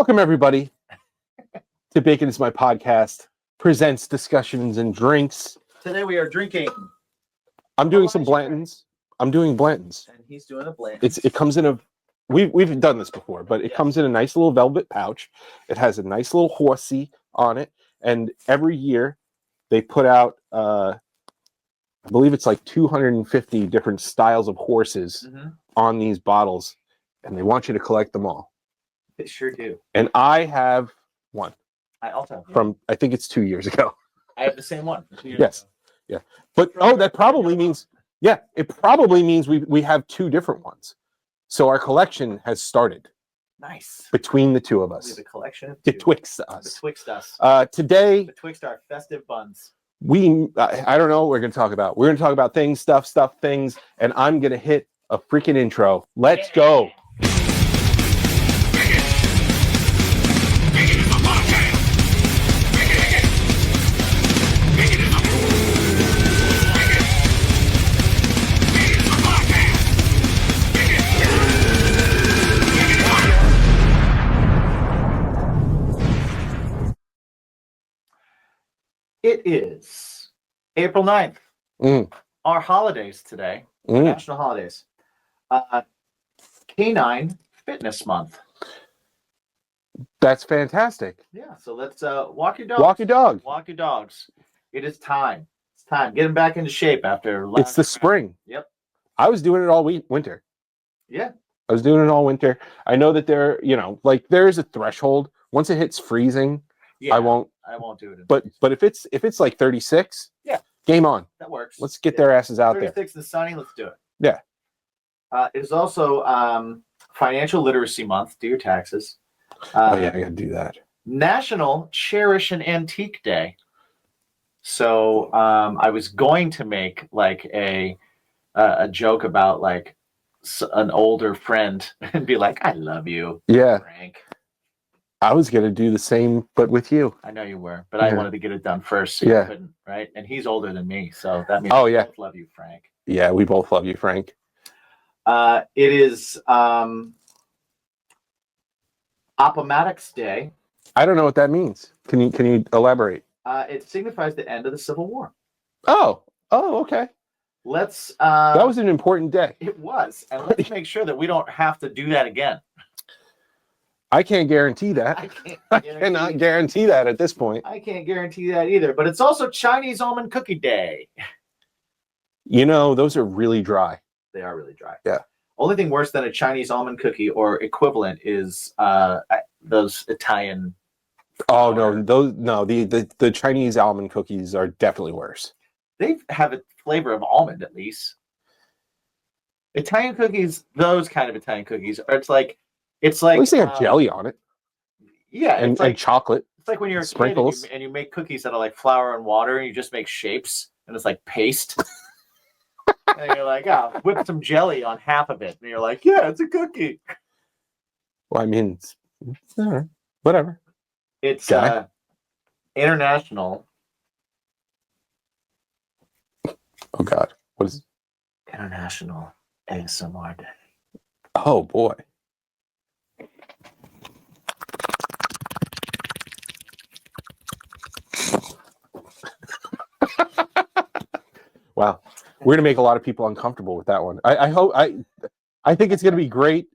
Welcome, everybody, to Bacon is My Podcast, presents discussions and drinks. Today we are drinking. I'm doing some Blanton's. I'm doing Blanton's. And he's doing a Blanton's. It comes in a, we've done this before, but it comes in a nice little velvet pouch. It has a nice little horsey on it. And every year they put out, I believe it's like 250 different styles of horses on these bottles. And they want you to collect them all. They sure do. And I have one. I also have one. From, I think it's 2 years ago. I have the same one. Yes. Yeah. But, that probably means, it probably means we have two different ones. So our collection has started. Nice. Between the two of We have us. a collection of two. Betwixt us. Betwixt us. Today, Betwixt our festive buns. I don't know what we're going to talk about. We're going to talk about things, stuff, things, and I'm going to hit a freaking intro. Let's go. It is April 9th. Our holidays today. National holidays. Canine Fitness Month. That's fantastic. Yeah, so let's walk your dog. Walk your dog. Walk your dogs. It is time. It's time. Get them back into shape after It's the spring. Yep. I was doing it all winter. Yeah. I was doing it all winter. I know that there is a threshold. Once it hits freezing, Yeah, I won't do it. But if it's like 36, game on. That works. Let's get their asses out 36 there. 36 and sunny, let's do it. Yeah. It is also Financial Literacy Month. Do your taxes. I gotta do that. National Cherish an Antique Day. So I was going to make like a joke about like an older friend and be like, "I love you, Yeah. Frank." I was gonna do the same, but with you. I know you were, but I wanted to get it done first, so you couldn't, right? And he's older than me, so that means we both love you, Frank. Yeah, we both love you, Frank. It is Appomattox Day. I don't know what that means. Can you elaborate? It signifies the end of the Civil War. Oh, okay. Let's. That was an important day. It was, and let's make sure that we don't have to do that again. I can't guarantee that. I cannot guarantee that at this point. I can't guarantee that either. But it's also Chinese Almond Cookie Day. Those are really dry. They are really dry. Yeah. Only thing worse than a Chinese almond cookie or equivalent is those Italian. Oh no, the Chinese almond cookies are definitely worse. They have a flavor of almond at least. Italian cookies, those kind of Italian cookies, it's like at least they have jelly on it. Yeah, and chocolate. It's like when you're a sprinkles. kid and you make cookies that are like flour and water, and you just make shapes, and it's like paste. And you're like, whip some jelly on half of it. And you're like, yeah, it's a cookie. Well, I mean, it's all right. Whatever. It's International. Oh, God. What is it? International ASMR Day. Oh, boy. Wow. We're going to make a lot of people uncomfortable with that one. I think it's going to be great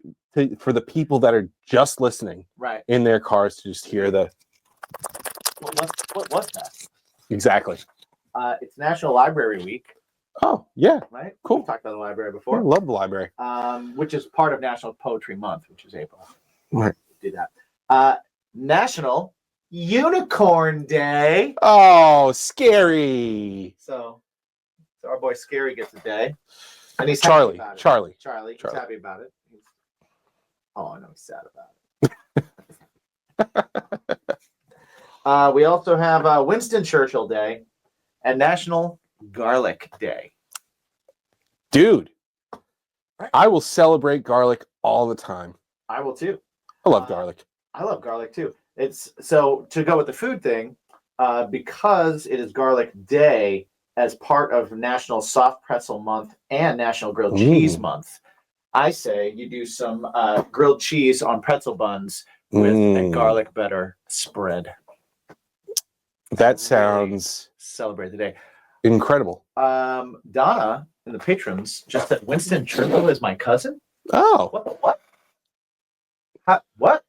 for the people that are just listening in their cars to just hear the... What was that? Exactly. It's National Library Week. Oh, yeah. Right? Cool. We talked about the library before. I love the library. Which is part of National Poetry Month, which is April. Right. Do that. National Unicorn Day. Oh, scary. So our boy Scary gets a day. And he's Charlie. happy about it. Charlie. He's happy about it. I know he's sad about it. We also have Winston Churchill Day and National Garlic Day. Dude, I will celebrate garlic all the time. I will too. I love garlic. I love garlic too. It's so to go with the food thing, because it is Garlic Day as part of National Soft Pretzel Month and National Grilled Cheese Month. I say you do some grilled cheese on pretzel buns with a Mm. garlic butter spread. That sounds Celebrate the day. incredible. Donna in the patrons just said Winston Churchill is my cousin. Oh, What the what? What?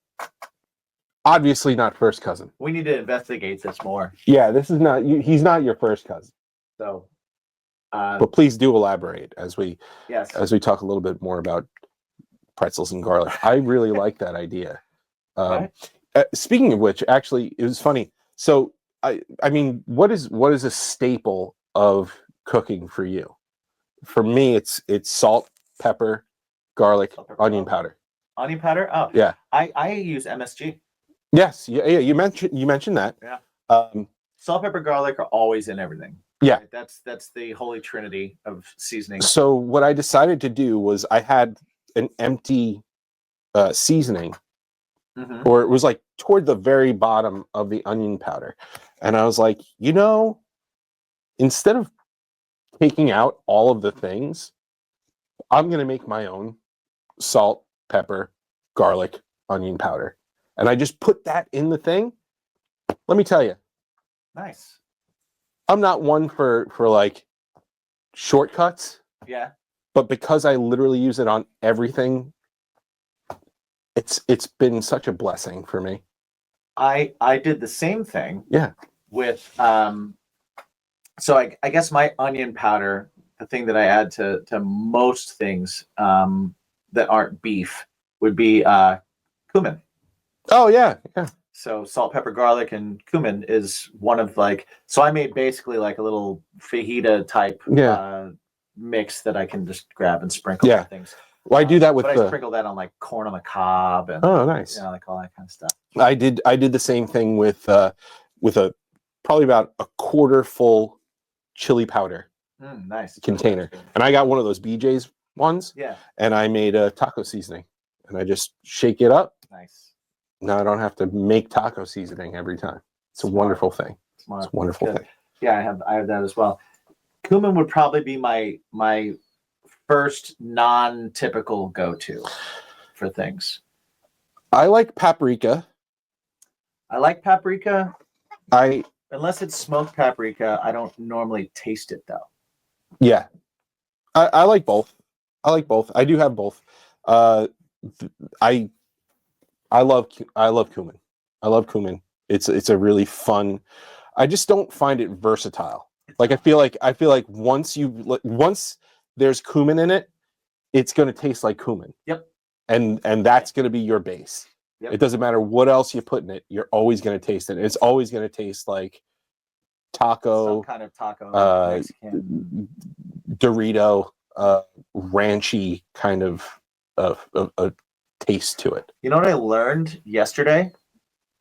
obviously not first cousin. We need to investigate this more. Yeah, this is not. He's not your first cousin. So, But please do elaborate as we yes. talk a little bit more about pretzels and garlic. I really like that idea. Right. Speaking of which, actually, it was funny. So, I mean, what is a staple of cooking for you? For me, it's salt, pepper, garlic, Salt, pepper, onion garlic. powder. Onion powder? Oh, Yeah. I use MSG. Yes. Yeah. You mentioned that. Yeah. Um, Salt, pepper, garlic are always in everything. Yeah. Right? That's the holy trinity of seasoning. So what I decided to do was I had an empty seasoning, Mhm. or it was like toward the very bottom of the onion powder, and I was like, instead of taking out all of the things, I'm gonna make my own salt, pepper, garlic, onion powder, and I just put that in the thing. Let me tell you, Nice. I'm not one for like shortcuts, Yeah. but because I literally use it on everything, it's been such a blessing for me. I did the same thing. Yeah. With so I guess my onion powder, the thing that I add to most things that aren't beef would be cumin. Oh yeah, yeah. So salt, pepper, garlic, and cumin is one of so I made basically like a little fajita type mix that I can just grab and sprinkle on things. Well, I do that with but I sprinkle that on like corn on the cob and nice. Like all that kind of stuff. I did the same thing with a probably about a quarter full chili powder nice container, and I got one of those BJ's ones. Yeah. And I made a taco seasoning, and I just shake it up. Nice. Now I don't have to make taco seasoning every time. It's a wonderful thing. Smart. It's a wonderful thing. Yeah, I have that as well. Cumin would probably be my first non-typical go-to for things. I like paprika. I like paprika. I Unless it's smoked paprika, I don't normally taste it though. Yeah. I like both. I like both. I do have both. I love cumin. I love cumin. It's a really fun. I just don't find it versatile. Like I feel like once there's cumin in it, it's going to taste like cumin. Yep. And that's going to be your base. Yep. It doesn't matter what else you put in it. You're always going to taste it. It's always going to taste like taco, some kind of taco, Mexican. Dorito, ranchy kind of a taste to it. You know what I learned yesterday?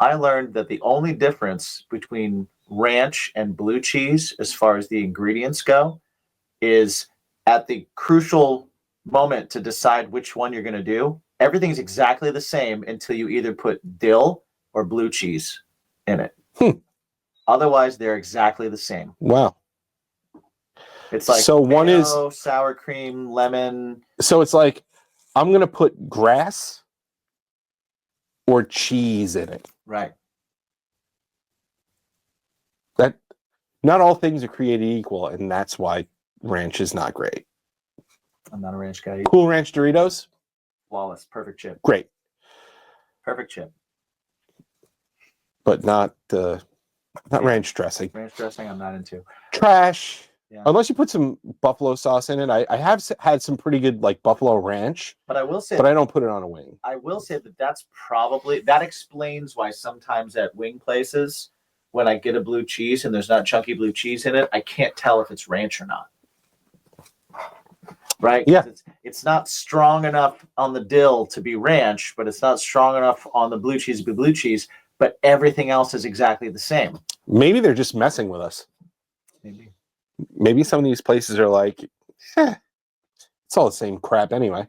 I learned that the only difference between ranch and blue cheese, as far as the ingredients go, is at the crucial moment to decide which one you're going to do. Everything's exactly the same until you either put dill or blue cheese in it. Otherwise, they're exactly the same. Wow. It's like so one mayo, is sour cream, lemon. So it's like I'm going to put grass or cheese in it. Right. That not all things are created equal, and that's why ranch is not great. I'm not a ranch guy. Cool Ranch Doritos, Flawless, perfect chip. great, Perfect chip. but not ranch dressing. Ranch dressing, I'm not into. Trash. Yeah. Unless you put some buffalo sauce in it. I have had some pretty good like buffalo ranch, But I will say, but I don't put it on a wing. I will say that explains why sometimes at wing places, when I get a blue cheese and there's not chunky blue cheese in it, I can't tell if it's ranch or not. Right? Yeah. It's not strong enough on the dill to be ranch, but it's not strong enough on the blue cheese to be blue cheese, but everything else is exactly the same. Maybe they're just messing with us. Maybe some of these places are like, it's all the same crap anyway.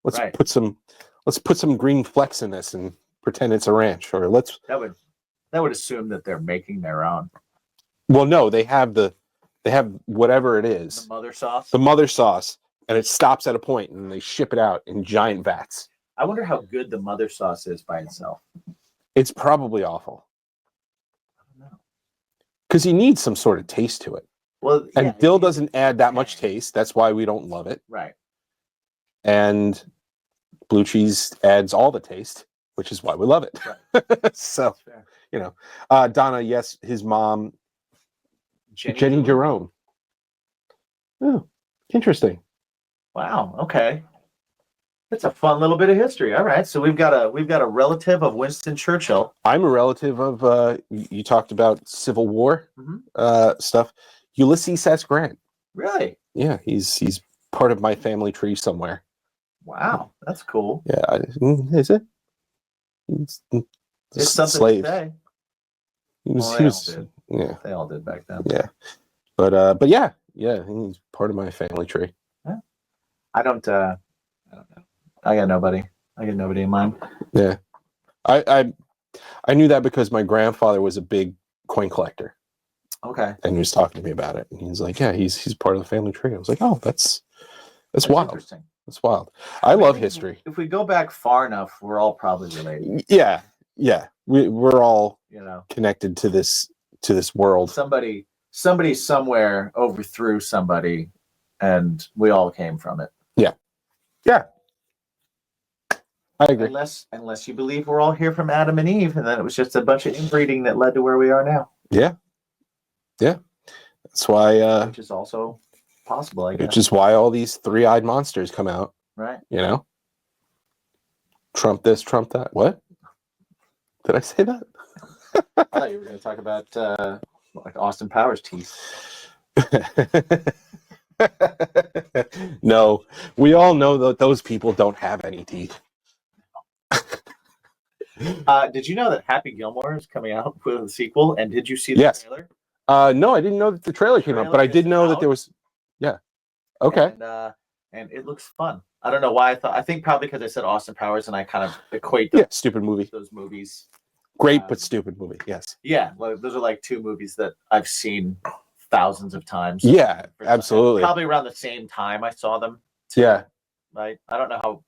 Let's put some green flecks in this and pretend it's a ranch, or that would assume that they're making their own. Well, no, they have whatever it is. The mother sauce. The mother sauce, and it stops at a point, and they ship it out in giant vats. I wonder how good the mother sauce is by itself. It's probably awful I don't know. because you need some sort of taste to it. Well, And yeah, dill it needs doesn't a add that much tang. taste. That's why we don't love it. Right. And blue cheese adds all the taste, which is why we love it. Right. So, Fair. you know, Donna, yes, his mom, Jerome. Jenny Jerome. Oh, interesting. Wow. Okay. That's a fun little bit of history. All right. So we've got a relative of Winston Churchill. I'm a relative of, you talked about Civil War stuff. Ulysses S. Grant. Really? Yeah, he's part of my family tree somewhere. Wow. That's cool. Yeah, is it? He's It's something slave. to say. He was, Well, he they was, all did. yeah, They all did back then. yeah. But yeah, he's part of my family tree. I don't know. I got nobody. I got nobody in mind. Yeah, I knew that because my grandfather was a big coin collector, Okay. and he was talking to me about it. And he's like, "Yeah, he's part of the family tree." I was like, "Oh, that's wild. Interesting. That's wild." I love think history. If we go back far enough, we're all probably related. Yeah. We're all You know, connected to this world. somebody somewhere overthrew somebody, and we all came from it. Yeah, I agree. Unless you believe we're all here from Adam and Eve, and then it was just a bunch of inbreeding that led to where we are now. Yeah. That's why. Which is also possible, I guess. Which is why all these three-eyed monsters come out. Right. You know, Trump this, Trump that. What? Did I say that? I thought you were going to talk about like Austin Powers' teeth. No, we all know that those people don't have any teeth. Did you know that Happy Gilmore is coming out with a sequel? And did you see the Yes. trailer? No, I didn't know that the trailer came out, but I did know that there was. Yeah. Okay. And it looks fun. I don't know why I think probably because I said Austin Powers and I kind of equate Stupid movie. those movies. Great but stupid movie. Yes. Yeah, like, those are like two movies that I've seen thousands of times. Yeah, absolutely. Probably around the same time I saw them. Too, Yeah. Right. I don't know how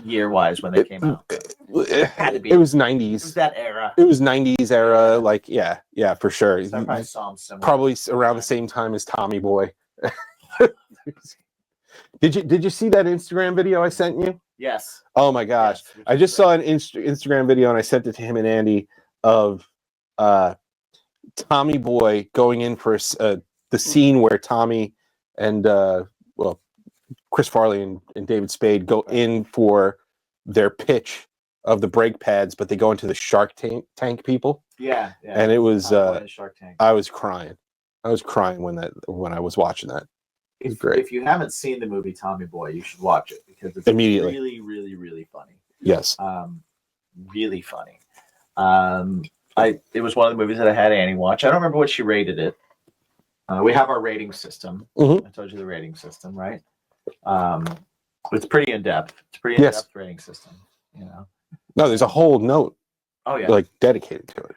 year-wise when they came out. Had to be. It was It 90s. was that era. It was 90s era. Like, yeah, for sure. So I probably saw them similar. Probably around the same time as Tommy Boy. Did you see that Instagram video I sent you? Yes. Oh my gosh. Yes, I just saw an Instagram video and I sent it to him and Andy of Tommy Boy going in for the scene where Tommy and Chris Farley and David Spade go in for their pitch of the brake pads, but they go into the Shark Tank people. Yeah. And it was Shark Tank. I was crying. I was crying when I was watching that. If you haven't seen the movie Tommy Boy, you should watch it because it's Immediately. really, really, really funny. Yes. Really funny. It was one of the movies that I had Annie watch. I don't remember what she rated it. We have our rating system. Mhm. I told you the rating system, right? It's pretty in depth. It's a pretty in depth rating system. You know. No, there's a whole note. Oh yeah. Like dedicated to it.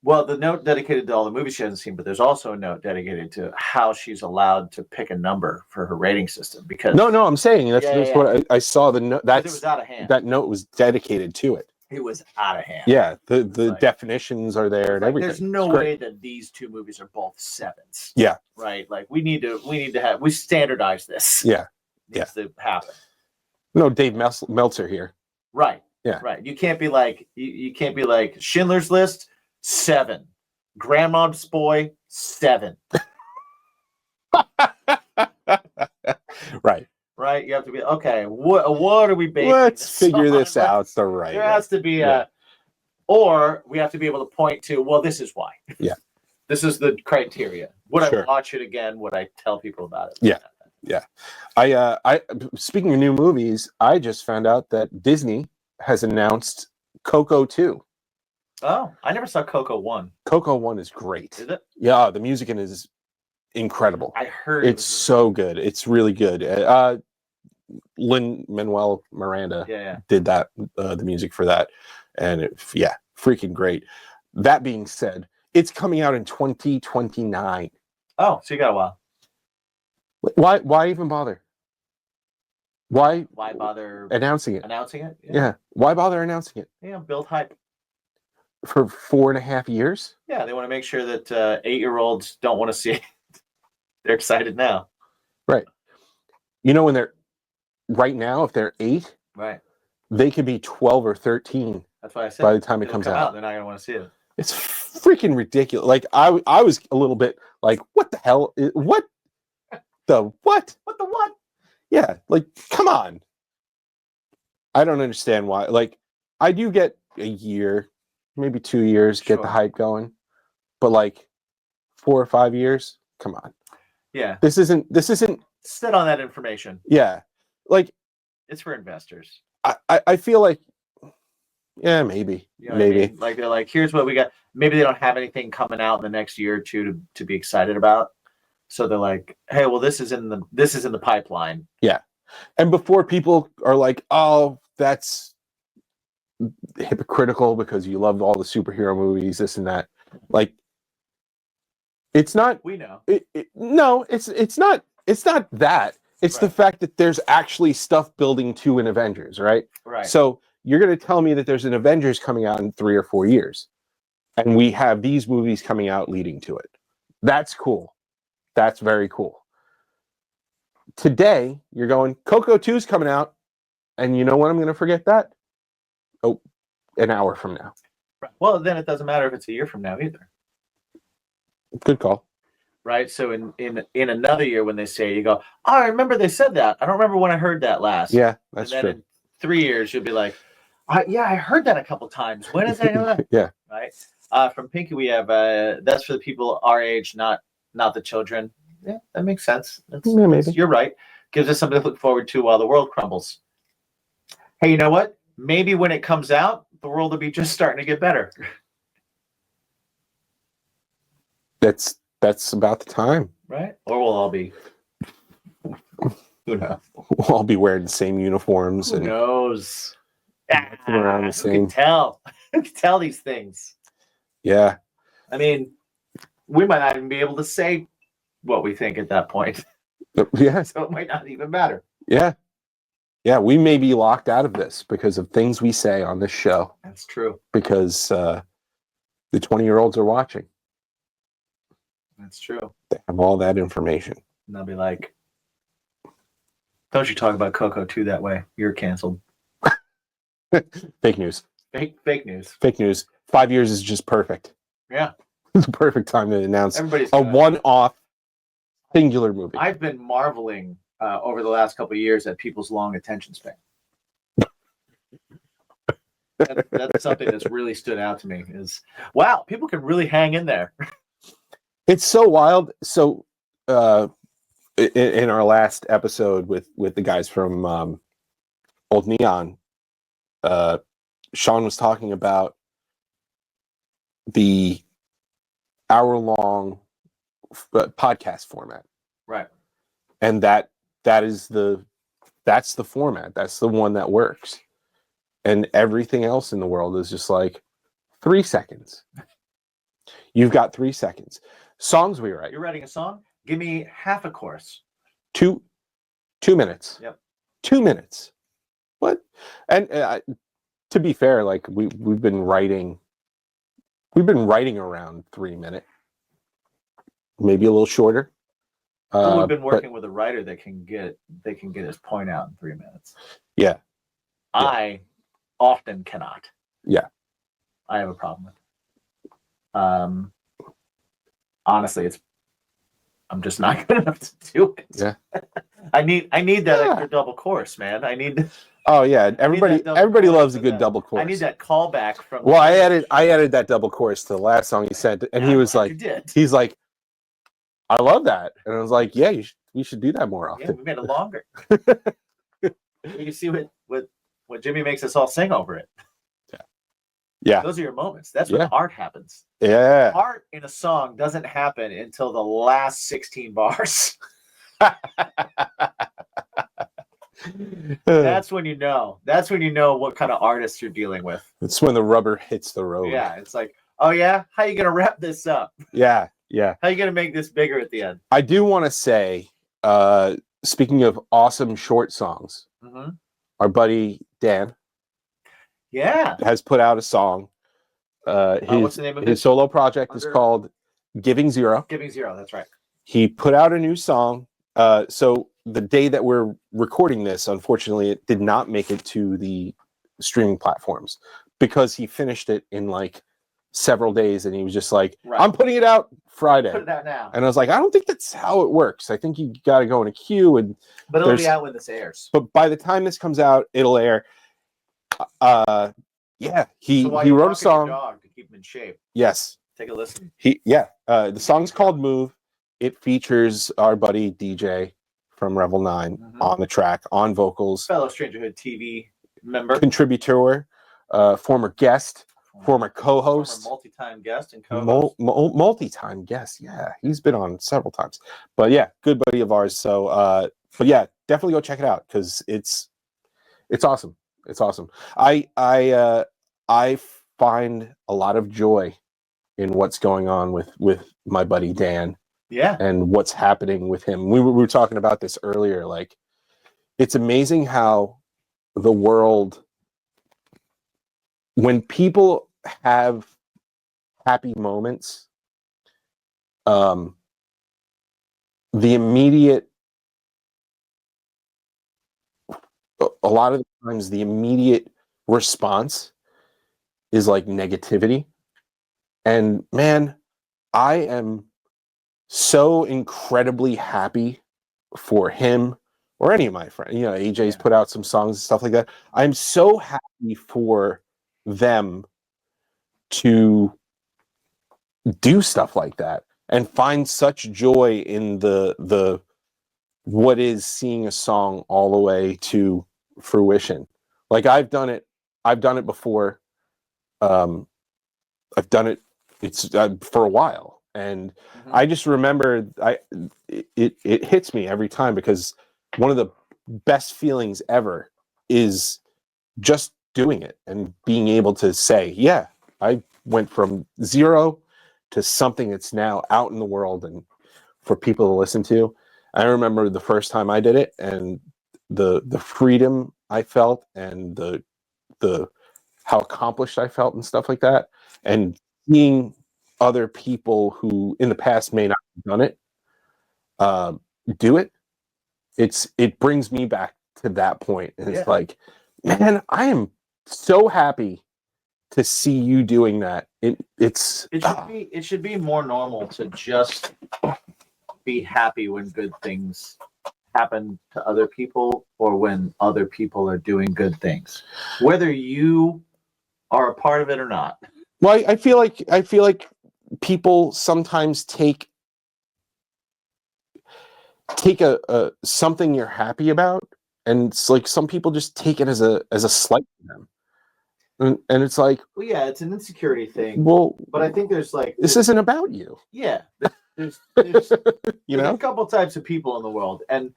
Well, the note dedicated to all the movies she hasn't seen, but there's also a note dedicated to how she's allowed to pick a number for her rating system. Because No, I'm saying that's what I saw. The note it was out of hand. that note was dedicated to it. It was out of hand. Yeah, the Like, definitions are there and everything. There's no way that these two movies are both sevens. Yeah. Right. Like we standardize this. Yeah. Needs to happen. No, Dave Meltzer here. Right. Yeah. Right. You can't be like you can't be like Schindler's List 7, Grandma's Boy 7. Right. Right. You have to be okay. What are we basing? Let's this figure on? this out the right There way. has to be or we have to be able to point to. Well, this is why. Yeah. This is the criteria. Would Sure. I watch it again? Would I tell people about it? Yeah. Yeah. I speaking of new movies, I just found out that Disney has announced Coco 2. Oh, I never saw Coco 1. Coco 1 is great. Is it? Yeah, the music in it is incredible. I heard It's so good. It's really good. Lin-Manuel Miranda did that, the music for that. And freaking great. That being said, it's coming out in 2029. Oh, so you got a while. Why even bother? Why Why bother announcing it? announcing it? Yeah. Why bother announcing it Yeah, build hype. for 4.5 years? Yeah, they want to make sure that 8-year-olds don't want to see it. They're excited now. Right. You know, when they're right now, if they're 8, Right. they could be 12 or 13 That's why I said by the time it it'll comes come out. they're not going to want to see it. It's freaking ridiculous. Like I was a little bit like, what the hell? What the what? What the what? Yeah, like come on. I don't understand why. Like I do get a year, maybe 2 years, get the Sure. hype going, but like 4 or 5 years, come on. Yeah. This isn't. Sit on that information. Yeah, like It's for investors. I feel like, yeah, maybe, You know what I maybe. mean? Like they're like, here's what we got. Maybe they don't have anything coming out in the next year or two to be excited about. So they're like, hey, well, this is in the pipeline. And before people are like, oh, that's hypocritical because you love all the superhero movies, this and that. Like, it's not. We know. No, it's not. It's not that. It's the Right. fact that there's actually stuff building to an Avengers, right? Right. So you're going to tell me that there's an Avengers coming out in 3 or 4 years, and we have these movies coming out leading to it. That's cool. That's very cool. Today, you're going, Coco 2 is coming out, and you know when I'm going to forget that? Oh, an hour from now. Well, then it doesn't matter if it's a year from now either. Good call. Right. So in another year when they say, you go, oh, I remember they said that. I don't remember when I heard that last. Yeah, that's and then true. in 3 years you'll be like, yeah, I heard that a couple times. When is that? Yeah. Right. From Pinky we have that's for the people our age, not the children. Yeah, that makes sense. Yeah, maybe. You're right. Gives us something to look forward to while the world crumbles. Hey, you know what? Maybe when it comes out, the world will be just starting to get better. That's about the time. Right? Or we'll all be. Who knows? We'll all be wearing the same uniforms Who and knows? walking around the Who same. can tell? Who can tell these things? Yeah. I mean, we might not even be able to say what we think at that point. Yeah. So it might not even matter. Yeah. Yeah. We may be locked out of this because of things we say on this show That's true. because the 20-year-olds are watching. That's true. They have all that information. And they'll be like, don't you talk about Coco 2 that way. You're canceled. Fake news. Fake news. Fake news. 5 years is just perfect. Yeah. It's a perfect time to announce Everybody's a gonna- one-off singular movie. I've been marveling over the last couple of years at people's long attention span. That's something that's really stood out to me is, wow, people can really hang in there. It's so wild. So in our last episode with the guys from Old Neon, Sean was talking about the hour-long podcast format. Right. And that's the format. That's the one that works. And everything else in the world is just like 3 seconds. You've got 3 seconds. Songs we write. You're writing a song? Give me half a chorus. 2 minutes. Yep. 2 minutes. What? And to be fair, like we've been writing around 3 minutes, maybe a little shorter. We've been working with a writer that can get his point out in 3 minutes. Yeah. I often cannot. Yeah. I have a problem with it. Honestly, I'm just not good enough to do it. Yeah. I need that Yeah. extra double course, man. I need Oh yeah, everybody double chorus loves a for good that. double chorus. I need that callback from. Well, I added that double chorus to the last song he sent, and he was like, he's like, I love that, and I was like, yeah, we should do that more yeah, often. we made it longer. You can see what Jimmy makes us all sing over it. Yeah. Those are your moments. That's when Yeah. art happens. Yeah. Art in a song doesn't happen until the last 16 bars. That's when you know. That's when you know what kind of artist you're dealing with. It's when the rubber hits the road. Yeah, it's like, oh yeah, how you gonna wrap this up? Yeah. Yeah. How you gonna make this bigger at the end? I do want to say, speaking of awesome short songs, Mhm. our buddy Dan Yeah. has put out a song. What's the name of his it? solo project is Under- called Giving Zero. Giving Zero. That's right. He put out a new song. So the day that we're recording this, unfortunately, it did not make it to the streaming platforms because he finished it in like several days, and he was just like, Right. "I'm putting it out Friday." Put it out now. And I was like, "I don't think that's how it works. I think you got to go in a queue." And But it'll be there's- out when this airs. but by the time this comes out, it'll air. Yeah, he So while he you're wrote a walking your song. dog to keep him in shape. Yes, Take a listen. the song's called Move. It features our buddy DJ from Revel 9 Mhm. on the track, on vocals, Fellow Strangerhood TV member, contributor, former guest, former co-host, former multi-time guest and co-host. multi-time guest. Yeah, he's been on several times. But yeah, good buddy of ours. So, but yeah, definitely go check it out because it's awesome. It's awesome. I find a lot of joy in what's going on with my buddy Dan Yeah. and what's happening with him. We were talking about this earlier. Like, it's amazing how the world, when people have happy moments, the immediate, a lot of the times, the immediate response is like negativity. And man, I am so incredibly happy for him or any of my friends. You know, AJ's put out some songs and stuff like that. I'm so happy for them to do stuff like that and find such joy in the what is seeing a song all the way to fruition. Like I've done it before. I've done it for a while, and I just remember it hits me every time because one of the best feelings ever is just doing it and being able to say, yeah, I went from zero to something that's now out in the world and for people to listen to. I remember the first time I did it and the freedom I felt and the how accomplished I felt and stuff like that. And seeing other people who in the past may not have done it do it, it brings me back to that point. And it's like, man, I am so happy to see you doing that. It should be more normal to just be happy when good things happen to other people or when other people are doing good things, whether you are a part of it or not. Well, I feel like people sometimes take a something you're happy about, and it's like some people just take it as a slight to them, and it's like, Well, yeah, it's an insecurity thing. well, But I think there's like this isn't about you. Yeah, there's You there's know, a couple types of people in the world, and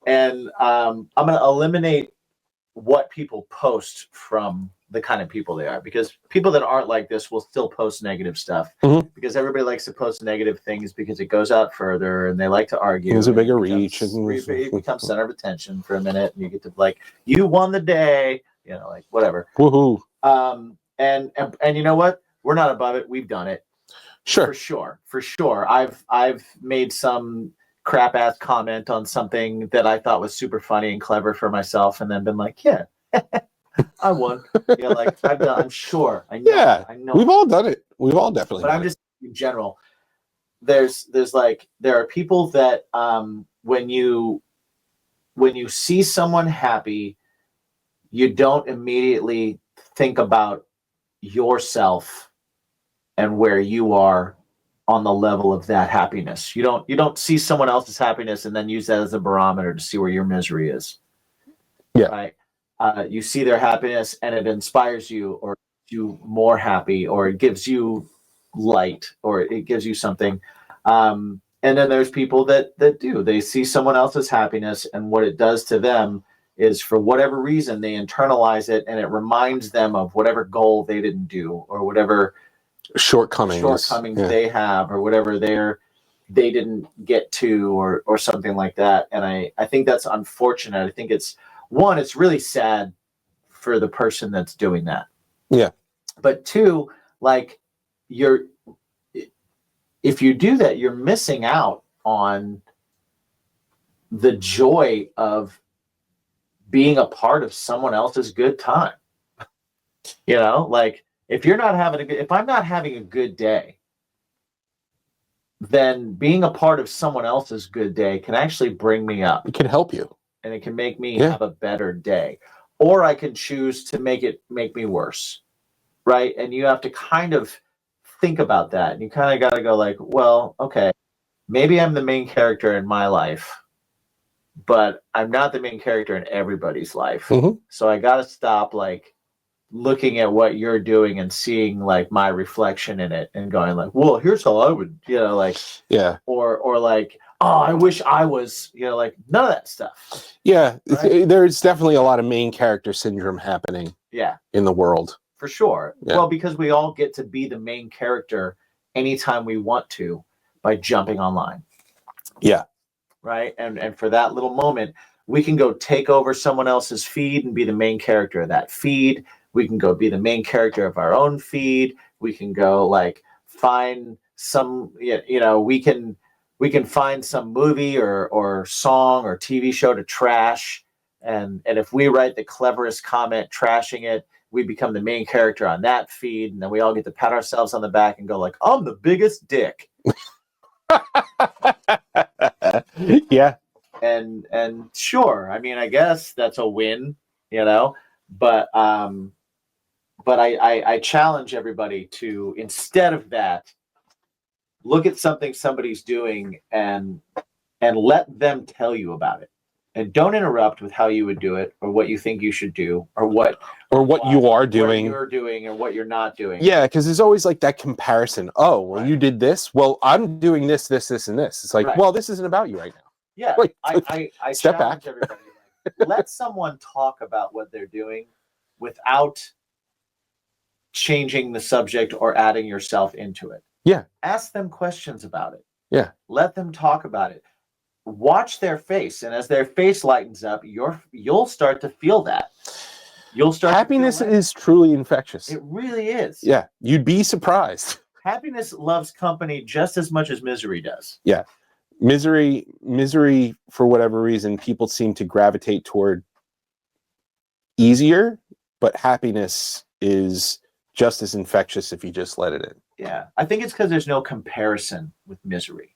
I'm going to eliminate what people post from the kind of people they are, because people that aren't like this will still post negative stuff because everybody likes to post negative things because it goes out further and they like to argue. There's a bigger reach. reach. It becomes center of attention for a minute, and you get to like, you won the day, you know, like whatever. Woohoo! And you know what? We're not above it. We've done it. Sure. For sure. I've made some crap ass comment on something that I thought was super funny and clever for myself, and then been like, yeah, I won. Yeah, like I'm sure. I know. Yeah, I know. we've all done it. We've all definitely. But done I'm it. just in general. There's like there are people that when you see someone happy, you don't immediately think about yourself and where you are on the level of that happiness. You don't see someone else's happiness and then use that as a barometer to see where your misery is. Yeah. Right. You see their happiness and it inspires you, or makes you more happy, or it gives you light, or it gives you something. And then there's people that do. They see someone else's happiness, and what it does to them is, for whatever reason, they internalize it, and it reminds them of whatever goal they didn't do, or whatever shortcomings they have, or whatever they didn't get to, or something like that. And I think that's unfortunate. I think it's one, it's really sad for the person that's doing that. Yeah. But two, like if you do that, you're missing out on the joy of being a part of someone else's good time. You know, like if I'm not having a good day, then being a part of someone else's good day can actually bring me up, It can help you. and it can make me Yeah. have a better day. Or I can choose to make me worse. Right. And you have to kind of think about that. And you kind of got to go like, well, okay, maybe I'm the main character in my life, but I'm not the main character in everybody's life. Mhm. So I got to stop like looking at what you're doing and seeing like my reflection in it and going like, well, here's how I would, like, Yeah. or like, oh, I wish I was, like none of that stuff. Yeah. Right? There's definitely a lot of main character syndrome happening Yeah, in the world. for sure. Yeah. Well, because we all get to be the main character anytime we want to by jumping online. Yeah. Right. And for that little moment, we can go take over someone else's feed and be the main character of that feed. We can go be the main character of our own feed. We can go like find some, we can find some movie or song or TV show to trash. And if we write the cleverest comment trashing it, we become the main character on that feed. And then we all get to pat ourselves on the back and go like, I'm the biggest dick. Yeah. And sure, I mean, I guess that's a win, but I challenge everybody to, instead of that, look at something somebody's doing and let them tell you about it, and don't interrupt with how you would do it or what you think you should do or what you are doing. what you're doing or what you're not doing. Yeah, because there's always like that comparison. Oh, well, Right. You did this. Well, I'm doing this, this, this, and this. It's like, Right. well, this isn't about you right now. Yeah, Wait, I step challenge back. everybody. Like, let someone talk about what they're doing without changing the subject or adding yourself into it. Yeah. Ask them questions about it. Yeah. Let them talk about it. Watch their face, and as their face lightens up, you'll start to feel that. You'll start. Happiness to feel that. is truly infectious. It really is. Yeah, you'd be surprised. Happiness loves company just as much as misery does. Yeah. Misery, for whatever reason, people seem to gravitate toward easier, but happiness is just as infectious if you just let it in. Yeah. I think it's because there's no comparison with misery.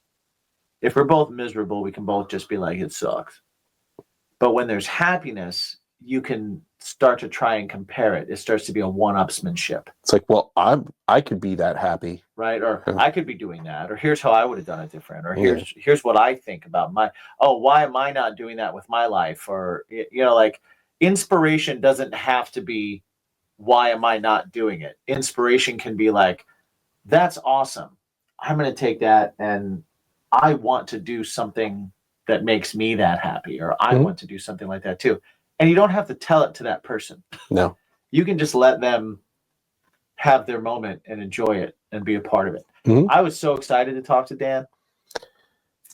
If we're both miserable, we can both just be like, it sucks. But when there's happiness, you can start to try and compare it. It starts to be a one-upsmanship. It's like, well, I could be that happy. Right? Or I could be doing that. Or here's how I would have done it different. Or Yeah. here's what I think about why am I not doing that with my life? Or, like inspiration doesn't have to be, why am I not doing it? Inspiration can be like, that's awesome. I'm going to take that and I want to do something that makes me that happy, or I want to do something like that too. And you don't have to tell it to that person. No. You can just let them have their moment and enjoy it and be a part of it. Mhm. I was so excited to talk to Dan.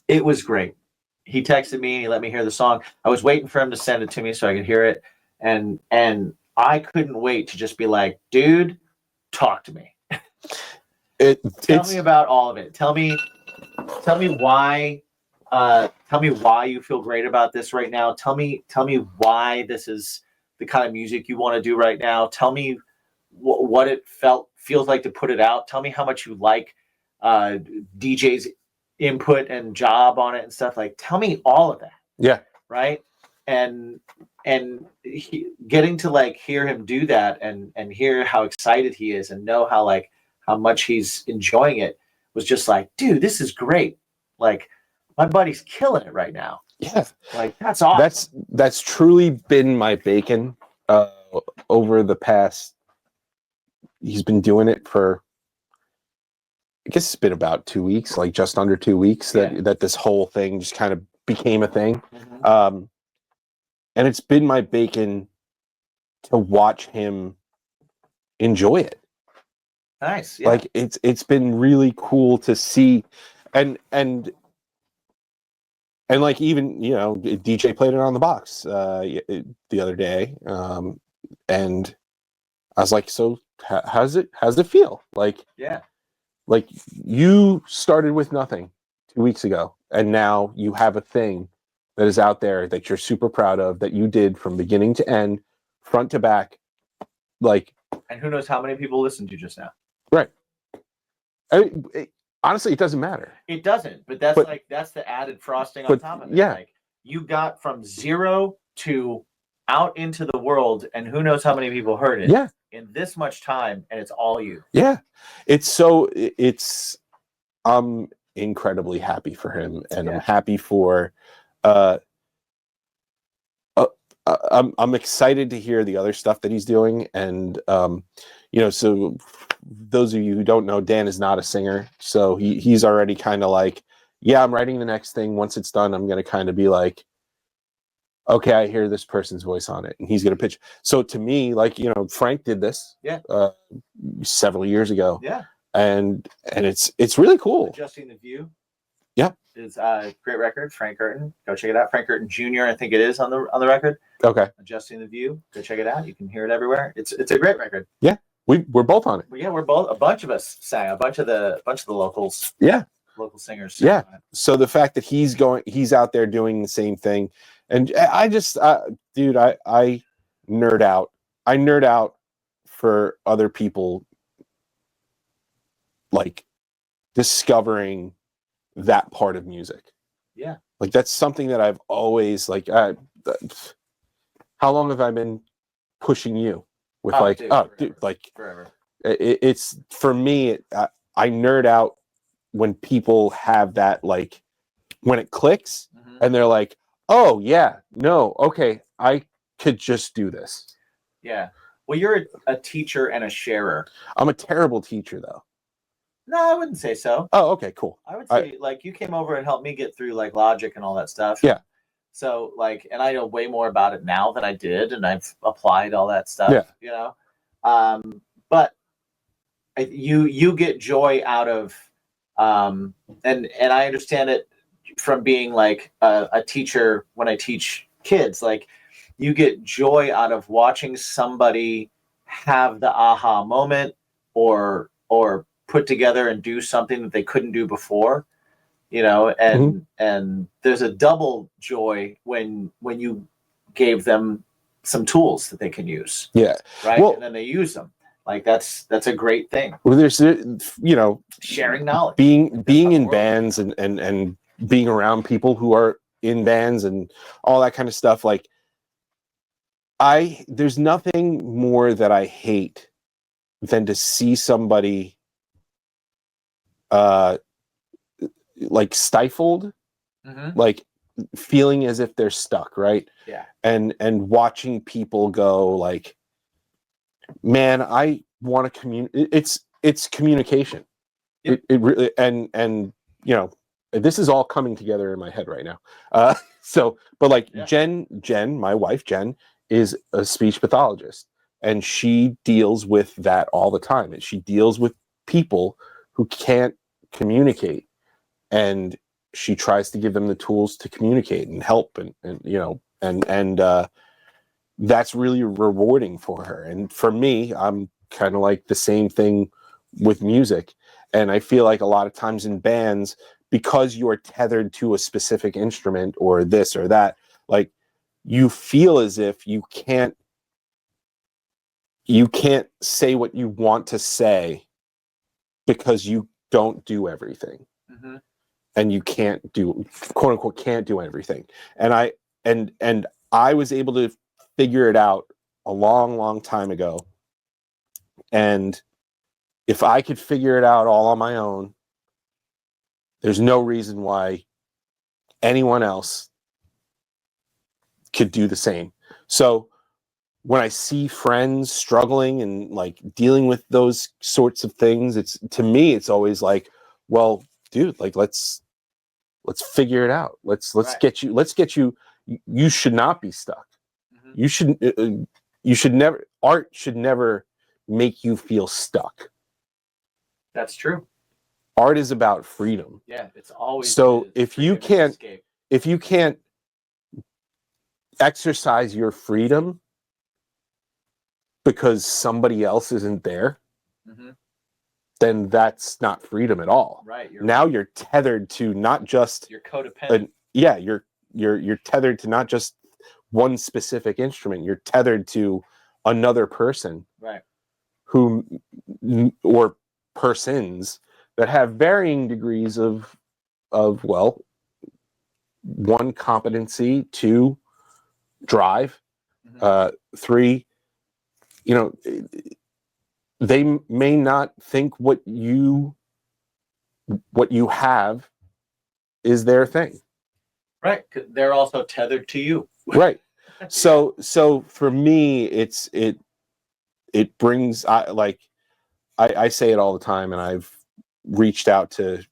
It was great. He texted me and he let me hear the song. I was waiting for him to send it to me so I could hear it. And I couldn't wait to just be like, dude, talk to me. Tell me about all of it. Tell me why. Tell me why you feel great about this right now. Tell me why this is the kind of music you want to do right now. Tell me what it feels like to put it out. Tell me how much you like DJ's input and job on it and stuff. Like, tell me all of that. Yeah. Right. And getting to like hear him do that and hear how excited he is and know how much he's enjoying it was just like, dude, this is great. Like, my buddy's killing it right now. Yeah. Like, that's awesome. That's truly been my bacon over the past. He's been doing it for, I guess it's been about 2 weeks, like just under 2 weeks that this whole thing just kind of became a thing. Mm-hmm. And it's been my bacon to watch him enjoy it. Nice. Yeah. Like it's been really cool to see, and and like even DJ played it on the box the other day, and I was like, so how's it feel? Like you started with nothing 2 weeks ago, and now you have a thing that is out there that you're super proud of, that you did from beginning to end, front to back, like. And who knows how many people listened to just now? Right. Honestly, it doesn't matter. It doesn't, but that's the added frosting on top of it. Yeah. Like, you got from 0 to out into the world, and who knows how many people heard it. Yeah. In this much time, and it's all you. Yeah. I'm incredibly happy for him, and I'm happy for I'm excited to hear the other stuff that he's doing. And so those of you who don't know, Dan is not a singer, so he's already kind of like, yeah, I'm writing the next thing. Once it's done, I'm going to kind of be like, okay, I hear this person's voice on it, and he's going to pitch. So to me, like, Frank did this several years ago. Yeah. And it's really cool. Adjusting the View. Yeah. Is a great record. Frank Curtin. Go check it out. Frank Curtin Jr., I think it is on the record. Okay. Adjusting the View. Go check it out. You can hear it everywhere. It's a great record. Yeah. We're both on it. Yeah, we're both. A bunch of us sang. A bunch of the locals. Yeah. Local singers. Yeah. So the fact that he's out there doing the same thing, and I just, dude, I nerd out. I nerd out for other people, like discovering that part of music. Yeah. Like that's something that I've always like. How long have I been pushing you with dude, like forever? It's for me. I nerd out when people have that, like, when it clicks and they're like, oh yeah, no, okay, I could just do this. Yeah. Well, you're a teacher and a sharer. I'm a terrible teacher, though. No, I wouldn't say so. Oh, okay, cool. I would say like you came over and helped me get through like Logic and all that stuff. Yeah. So like, and I know way more about it now than I did, and I've applied all that stuff. Yeah. But you get joy out of, and I understand it from being like a teacher when I teach kids. Like, you get joy out of watching somebody have the aha moment or put together and do something that they couldn't do before, and there's a double joy when you gave them some tools that they can use. Yeah. Right. Well, and then they use them. Like that's a great thing. Well, there's, sharing knowledge, being in bands and being around people who are in bands and all that kind of stuff. Like, there's nothing more that I hate than to see somebody like stifled, like feeling as if they're stuck, right? Yeah. And watching people go like, man, I want to communicate. It's communication. Yep. It really, and this is all coming together in my head right now. But like, yeah. Jen, my wife, Jen, is a speech pathologist, and she deals with that all the time. And she deals with people who can't communicate, and she tries to give them the tools to communicate and help, and that's really rewarding for her. And for me, I'm kind of like the same thing with music. And I feel like a lot of times in bands, because you're tethered to a specific instrument or this or that, like, you feel as if you can't say what you want to say because you don't do everything. Mm-hmm. And you can't do, quote unquote, can't do everything. And I was able to figure it out a long, long time ago. And if I could figure it out all on my own, there's no reason why anyone else could do the same. So when I see friends struggling and like dealing with those sorts of things, to me, it's always like, well, dude, like, let's figure it out. Let's right. get you. You should not be stuck. Mm-hmm. You should never. Art should never make you feel stuck. That's true. Art is about freedom. Yeah, it's always. So if you can't, if you can't exercise your freedom because somebody else isn't there, Mm-hmm. then that's not freedom at all. Right. Now you're tethered to not just you're codependent. you're tethered to not just one specific instrument. You're tethered to another person, Right. who or persons that have varying degrees of well, one, competency, two, drive, Mhm. three, you know, they may not think what you have is their thing. Right. 'Cause they're also tethered to you. Right. So for me, it brings, I say it all the time, and I've reached out to,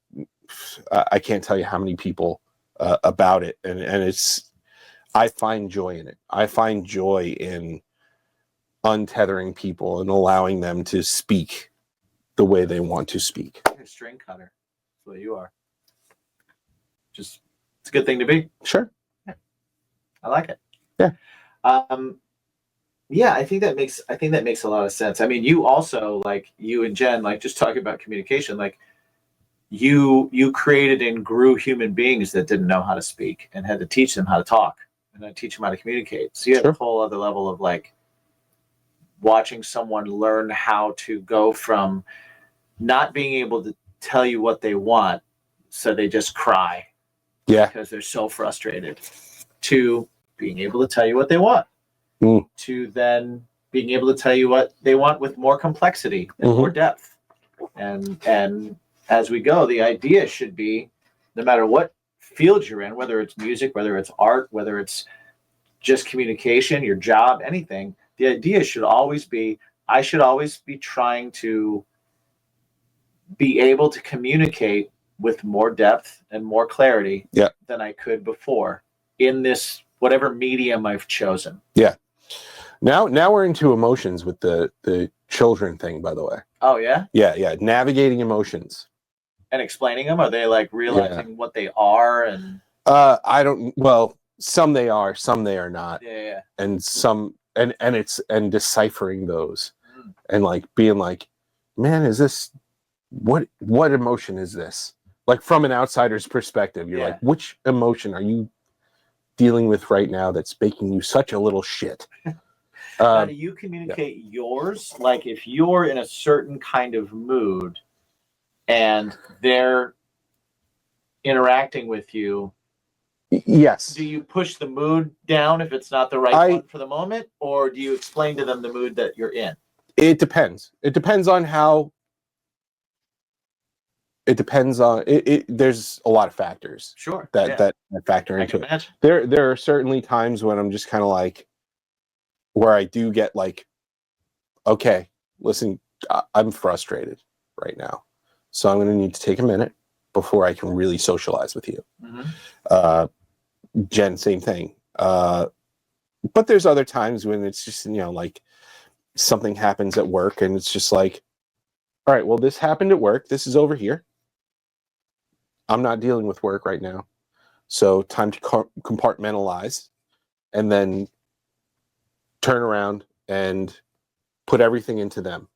I can't tell you how many people about it, and it's, I find joy in it. I find joy in untethering people and allowing them to speak the way they want to speak. You're a string cutter. That's what you are. Just, it's a good thing to be. Sure. I like it. Yeah. Yeah, I think that makes a lot of sense. I mean, you also, like, you and Jen, like, just talking about communication, like, you created and grew human beings that didn't know how to speak and had to teach them how to talk and then teach them how to communicate. So you have Sure. a whole other level of, like, watching someone learn how to go from not being able to tell you what they want, so they just cry Yeah. because they're so frustrated, to being able to tell you what they want, to then being able to tell you what they want with more complexity and more depth. And as we go, the idea should be, no matter what field you're in, whether it's music, whether it's art, whether it's just communication, your job, anything, the idea should always be, I should always be trying to be able to communicate with more depth and more clarity than I could before in this whatever medium I've chosen. Yeah. Now we're into emotions with the children thing, by the way. Oh yeah? Yeah. Navigating emotions. And explaining them? Are they, like, realizing what they are? And I don't, well, some they are, some they are not. Yeah. And some, and deciphering those, and, like, being like, man, is this, what emotion is this? Like, from an outsider's perspective, you're like, which emotion are you dealing with right now that's making you such a little shit? How do you communicate yours? Like, if you're in a certain kind of mood and they're interacting with you, yes. do you push the mood down if it's not the right one for the moment, or do you explain to them the mood that you're in? It depends. It depends on how. It depends on it. There's a lot of factors. Sure. That factor into it. There are certainly times when I'm just kind of like, where I do get like, okay, listen, I'm frustrated right now, so I'm going to need to take a minute before I can really socialize with you. Jen, same thing. But there's other times when it's just, like, something happens at work and it's just like, all right, well, this happened at work. This is over here. I'm not dealing with work right now. So time to compartmentalize and then turn around and put everything into them.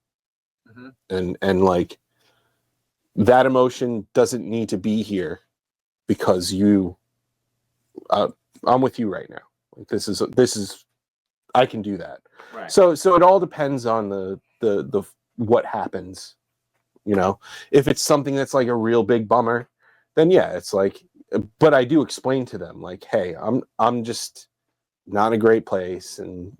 And like, that emotion doesn't need to be here because I'm with you right now. Like, this is I can do that. Right. So it all depends on the what happens. If it's something that's like a real big bummer, then yeah, it's like, but I do explain to them, like, hey, I'm just not in a great place, and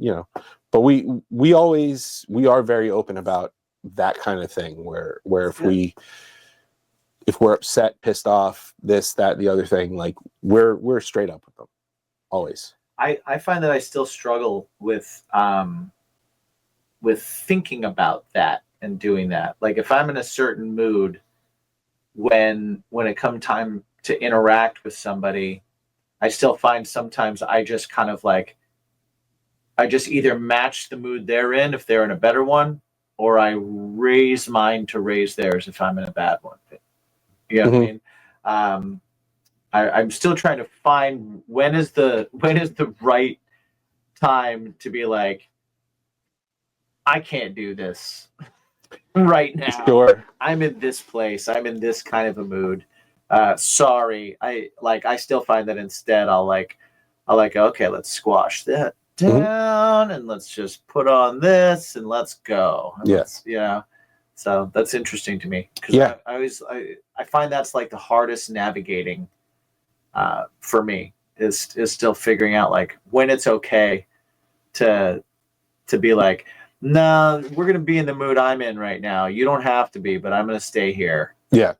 but we are very open about that kind of thing, where if we're upset, pissed off, this, that, the other thing, like, we're straight up with them always. I find that I still struggle with thinking about that and doing that. Like, if I'm in a certain mood, when it comes time to interact with somebody, I still find sometimes I just kind of like, I just either match the mood they're in if they're in a better one, or I raise mine to raise theirs if I'm in a bad one. You know what I mean? I'm still trying to find when is the right time to be like, I can't do this right now. Sure. I'm in this place. I'm in this kind of a mood. Sorry. I still find that instead I'll okay, let's squash that down and let's just put on this and let's go. And Yes. So that's interesting to me because Yeah. I find that's like the hardest navigating for me is still figuring out like when it's okay to be like, no, we're gonna be in the mood I'm in right now. You don't have to be, but I'm gonna stay here. Yeah.